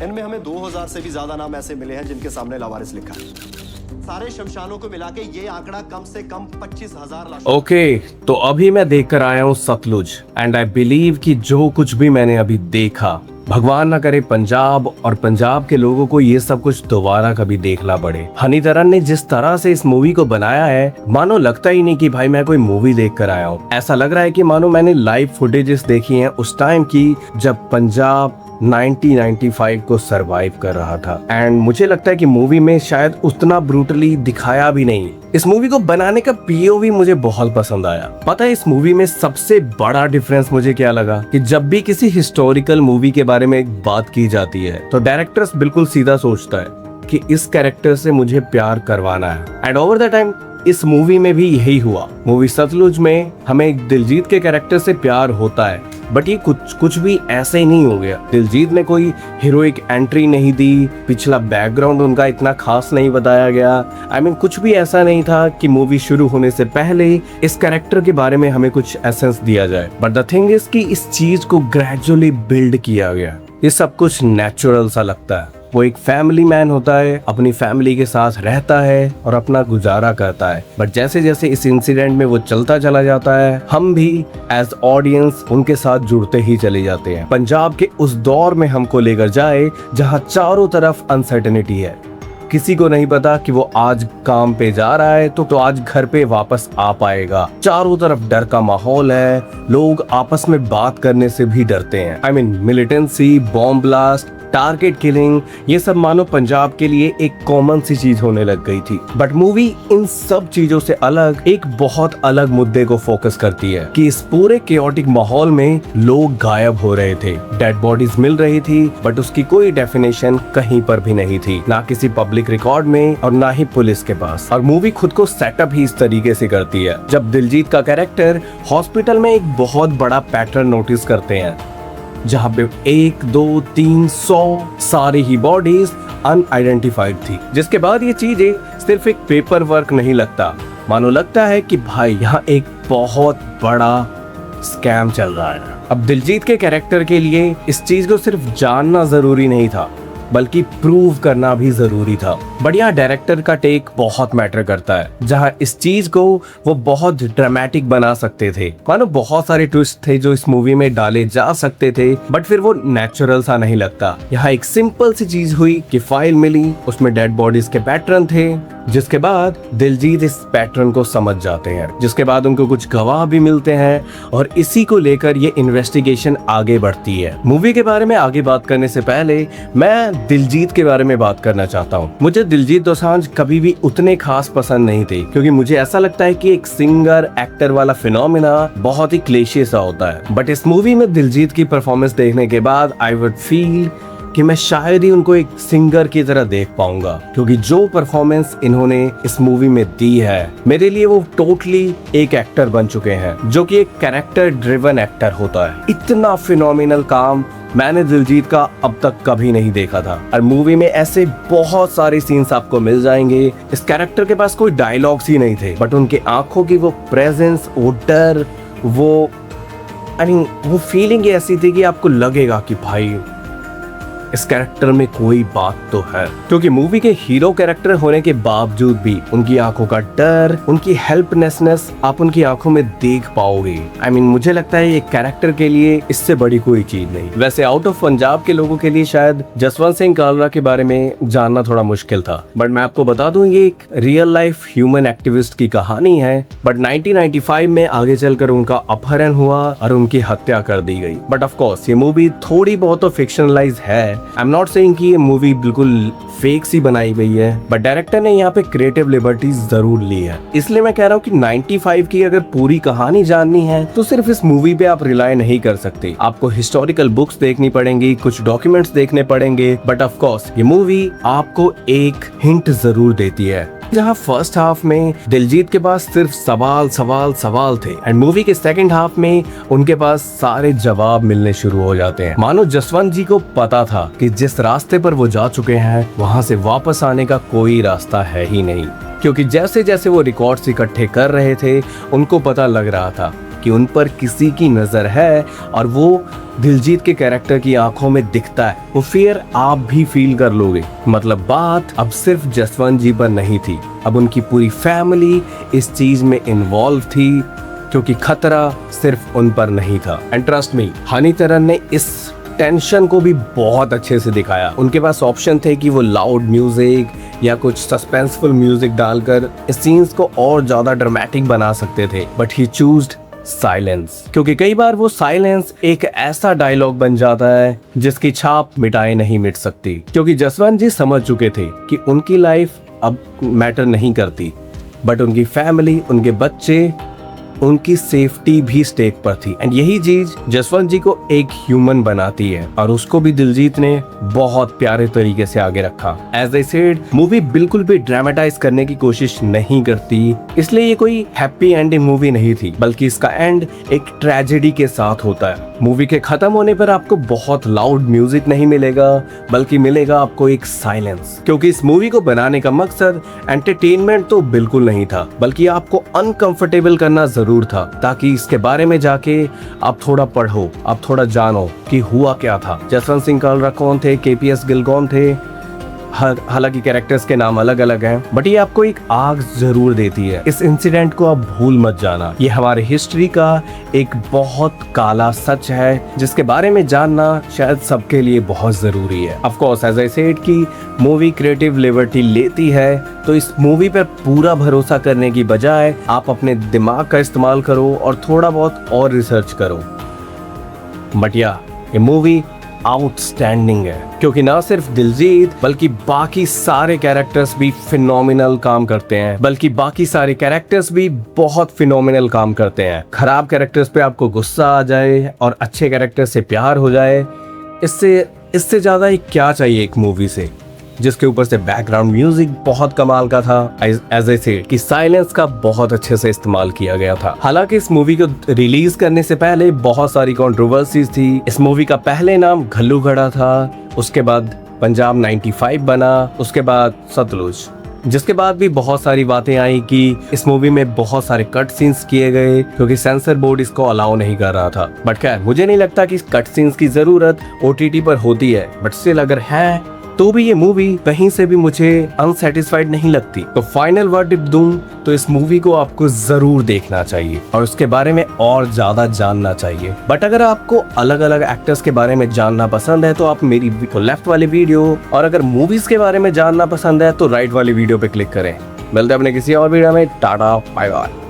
इनमें हमें 2000 से भी ज्यादा नाम ऐसे मिले हैं जिनके सामने लावारिस लिखा है। सारे शमशानों को मिला के ये आंकड़ा कम से कम 25,000 लाश। ओके, तो अभी मैं देख कर आया हूँ सतलुज एंड आई बिलीव कि जो कुछ भी मैंने अभी देखा, भगवान ना करे पंजाब और पंजाब के लोगों को ये सब कुछ दोबारा कभी देखना पड़े। हनीतरन ने जिस तरह से इस मूवी को बनाया है, मानो लगता ही नहीं कि भाई मैं कोई मूवी देख कर आया हूँ। ऐसा लग रहा है कि मानो मैंने लाइव फुटेजेस देखी हैं उस टाइम की जब पंजाब 1995 को सरवाइव कर रहा था। एंड मुझे लगता है कि मूवी में शायद उतना ब्रूटली दिखाया भी नहीं। इस मूवी को बनाने का पीओवी मुझे बहुत पसंद आया। पता है इस मूवी में सबसे बड़ा डिफरेंस मुझे क्या लगा कि जब भी किसी हिस्टोरिकल मूवी के बारे में बात की जाती है तो डायरेक्टर्स बिल्कुल सीधा सोचता है कि इस कैरेक्टर से मुझे प्यार करवाना है। एंड ओवर द टाइम इस मूवी में भी यही हुआ। मूवी सतलुज में हमें दिलजीत के कैरेक्टर से प्यार होता है, बट ये कुछ भी ऐसे ही नहीं हो गया। दिलजीत ने कोई हीरोइक एंट्री नहीं दी, पिछला बैकग्राउंड उनका इतना खास नहीं बताया गया। कुछ भी ऐसा नहीं था कि मूवी शुरू होने से पहले इस कैरेक्टर के बारे में हमें कुछ एसेंस दिया जाए। बट द थिंग इज कि इस चीज को ग्रेजुअली बिल्ड किया गया। ये सब कुछ नेचुरल सा लगता है। वो एक फैमिली मैन होता है, अपनी फैमिली के साथ रहता है और अपना गुजारा करता है। बट जैसे जैसे इस इंसिडेंट में वो चलता चला जाता है, हम भी एज ऑडियंस उनके साथ जुड़ते ही चले जाते हैं। पंजाब के उस दौर में हमको लेकर जाए जहां चारों तरफ अनसर्टेनिटी है। किसी को नहीं पता कि वो आज काम पे जा रहा है तो आज घर पे वापस आ पाएगा। चारों तरफ डर का माहौल है, लोग आपस में बात करने से भी डरते हैं। Militancy, bomb blast, target killing, ये सब मानो पंजाब के लिए एक कॉमन सी चीज होने लग गई थी। बट मूवी इन सब चीजों से अलग एक बहुत अलग मुद्दे को फोकस करती है कि इस पूरे केओटिक माहौल में लोग गायब हो रहे थे। डेड बॉडीज मिल रही थी बट उसकी कोई डेफिनेशन कहीं पर भी नहीं थी, ना किसी पब्लिक रिकॉर्ड में और ना ही पुलिस के पास। और मूवी खुद को सेटअप ही इस तरीके से करती है। जब दिलजीत का कैरेक्टर हॉस्पिटल में एक बहुत बड़ा पैटर्न नोटिस करते हैं जहां पे 1, 2, 3, 100 सारी ही बॉडीज अनआइडेंटिफाइड थी, जिसके बाद ये चीजें सिर्फ एक पेपर वर्क नहीं लगता, मानो लगता है कि भाई यहाँ एक बहुत बड़ा स्कैम चल रहा है। अब दिलजीत के कैरेक्टर के लिए इस चीज को सिर्फ जानना जरूरी नहीं था बल्कि प्रूव करना भी जरूरी था। बट यहाँ डायरेक्टर का टेक बहुत मैटर करता है, जहाँ इस चीज को वो बहुत ड्रामेटिक बना सकते थे। मानो बहुत सारे ट्विस्ट थे जो इस मूवी में डाले जा सकते थे बट फिर वो नेचुरल सा नहीं लगता। यहाँ एक सिंपल सी चीज हुई कि फाइल मिली, उसमें डेड बॉडीज के पैटर्न थे, जिसके बाद दिलजीत इस पैटर्न को समझ जाते हैं, जिसके बाद उनको कुछ गवाह भी मिलते हैं और इसी को लेकर ये इन्वेस्टिगेशन आगे बढ़ती है। मूवी के बारे में आगे बात करने से पहले मैं दिलजीत के बारे में बात करना चाहता हूँ। मुझे दिलजीत दोसांझ कभी भी उतने खास पसंद नहीं थे क्योंकि मुझे ऐसा लगता है कि एक सिंगर एक्टर वाला फिनोमिना बहुत ही क्लीशे सा होता है। बट इस मूवी में दिलजीत की परफॉर्मेंस देखने के बाद आई वुड फील कि मैं शायद ही उनको एक सिंगर की तरह देख पाऊंगा, क्योंकि जो परफॉर्मेंस इन्होंने इस मूवी में दी है मेरे लिए वो टोटली एक एक्टर बन चुके हैं जो कि एक कैरेक्टर ड्रिवन एक्टर होता है। इतना फिनोमिनल काम मैंने दिलजीत का अब तक कभी नहीं देखा था। और मूवी में ऐसे बहुत सारे सीन्स आपको मिल जाएंगे। इस कैरेक्टर के पास कोई डायलॉग्स ही नहीं थे बट उनके आंखों की वो प्रेजेंस, वो डर, वो फीलिंग ऐसी थी कि आपको लगेगा कि भाई इस कैरेक्टर में कोई बात तो है। क्योंकि मूवी के हीरो कैरेक्टर होने के बावजूद भी उनकी आंखों का डर, उनकी हेल्पलेसनेस आप उनकी आंखों में देख पाओगे। मुझे लगता है ये कैरेक्टर के लिए इससे बड़ी कोई चीज नहीं। वैसे आउट ऑफ पंजाब के लोगों के लिए शायद जसवंत सिंह कालरा के बारे में जानना थोड़ा मुश्किल था, बट मैं आपको बता दूं ये एक रियल लाइफ ह्यूमन एक्टिविस्ट की कहानी है। बट 1995 में आगे चलकर उनका अपहरण हुआ और उनकी हत्या कर दी गई। बट ऑफ कोर्स ये मूवी थोड़ी बहुत तो फिक्शनलाइज है। आई एम नॉट सेइंग कि ये मूवी बिल्कुल फेक सी बनाई गई है, बट डायरेक्टर ने यहाँ पे क्रिएटिव लिबर्टीज जरूर ली है। इसलिए मैं कह रहा हूँ कि 95 की अगर पूरी कहानी जाननी है तो सिर्फ इस मूवी पे आप रिलाई नहीं कर सकते। आपको हिस्टोरिकल बुक्स देखनी पड़ेंगी, कुछ डॉक्यूमेंट्स देखने पड़ेंगे। बट ऑफ कोर्स ये मूवी आपको एक हिंट जरूर देती है। जहाँ फर्स्ट हाफ में दिलजीत के पास सिर्फ सवाल थे एंड मूवी के सेकंड हाफ में उनके पास सारे जवाब मिलने शुरू हो जाते हैं। मानो जसवंत जी को पता था कि जिस रास्ते पर वो जा चुके हैं वहाँ से वापस आने का कोई रास्ता है ही नहीं, क्योंकि जैसे जैसे वो रिकॉर्ड्स इकट्ठे कर रहे थे उनको पता लग रहा था कि उन पर किसी की नजर है और वो दिलजीत के कैरेक्टर की आंखों में दिखता है, वो फियर आप भी फील कर लोगे। मतलब बात अब सिर्फ जसवंत जी पर नहीं थी, अब उनकी पूरी फैमिली इस चीज में इन्वॉल्व थी, क्योंकि खतरा सिर्फ उन पर नहीं था। एंड ट्रस्ट मी, हनी तरन ने इस टेंशन को भी बहुत अच्छे से दिखाया। उनके पास ऑप्शन थे कि वो लाउड म्यूजिक या कुछ सस्पेंसफुल म्यूजिक डालकर इस सीन्स को और ज्यादा ड्रामेटिक बना सकते थे, बट ही चूज्ड साइलेंस, क्योंकि कई बार वो साइलेंस एक ऐसा डायलॉग बन जाता है जिसकी छाप मिटाए नहीं मिट सकती। क्योंकि जसवंत जी समझ चुके थे कि उनकी लाइफ अब मैटर नहीं करती, बट उनकी फैमिली, उनके बच्चे, उनकी सेफ्टी भी स्टेक पर थी। एंड यही चीज जसवंत जी को एक ह्यूमन बनाती है, और उसको भी दिलजीत ने बहुत प्यारे तरीके से आगे रखा। एज आई सेड, मूवी बिल्कुल भी ड्रामेटाइज करने की कोशिश नहीं करती, इसलिए ये कोई हैप्पी एंडिंग मूवी नहीं थी, बल्कि इसका एंड एक ट्रेजेडी के साथ होता है। मूवी के खत्म होने पर आपको बहुत लाउड म्यूजिक नहीं मिलेगा, बल्कि मिलेगा आपको एक साइलेंस, क्योंकि इस मूवी को बनाने का मकसद एंटरटेनमेंट तो बिल्कुल नहीं था, बल्कि आपको अनकंफर्टेबल करना जरूर था, ताकि इसके बारे में जाके आप थोड़ा पढ़ो, आप थोड़ा जानो कि हुआ क्या था, जसवंत सिंह कालरा कौन थे, केपीएस गिल कौन थे। हालांकि कैरेक्टर्स के नाम अलग अलग हैं, बट ये आपको एक आग जरूर देती है। इस इंसिडेंट को आप भूल मत जाना, ये हमारे हिस्ट्री का एक बहुत काला सच है, जिसके बारे में जानना शायद सबके लिए बहुत जरूरी है। Of course, as I said कि मूवी क्रिएटिव लिबर्टी लेती है, तो इस मूवी पर पूरा भरोसा करने की बजाय आप अपने दिमाग का इस्तेमाल करो और थोड़ा बहुत और रिसर्च करो। बट या, ये मूवी आउटस्टैंडिंग है, क्योंकि ना सिर्फ दिलजीत बल्कि बाकी सारे कैरेक्टर्स भी फिनोमिनल काम करते हैं, बहुत फिनोमिनल काम करते हैं। खराब कैरेक्टर्स पे आपको गुस्सा आ जाए और अच्छे कैरेक्टर से प्यार हो जाए, इससे ज्यादा ही क्या चाहिए एक मूवी से, जिसके ऊपर से बैकग्राउंड म्यूजिक बहुत कमाल का था। एज आई सेड कि साइलेंस का बहुत अच्छे से इस्तेमाल किया गया था। हालांकि इस मूवी को रिलीज करने से पहले बहुत सारी कंट्रोवर्सीज थी। इस मूवी का पहले नाम घल्लूघड़ा था, उसके बाद पंजाब 95 बना, उसके बाद सतलुज, जिसके बाद भी बहुत सारी बातें आई कि इस मूवी में बहुत सारे कट सीन्स किए गए, क्योंकि सेंसर बोर्ड इसको अलाउ नहीं कर रहा था। बट खैर, मुझे नहीं लगता कि इस कट सीन्स की जरूरत OTT पर होती है, बट स्टिल अगर है तो भी ये मूवी कहीं से भी मुझे अनसेटिस्फाइड नहीं लगती। तो फाइनल वर्डिक्ट दूं तो इस मूवी को आपको जरूर देखना चाहिए और उसके बारे में और ज्यादा जानना चाहिए। बट अगर आपको अलग अलग एक्टर्स के बारे में जानना पसंद है तो आप मेरी लेफ्ट वाले वीडियो, और अगर मूवीज के बारे में जानना पसंद है तो राइट वाली वीडियो पे क्लिक करें। मिलते हैं अपने किसी और वीडियो में। Tata, bye bye.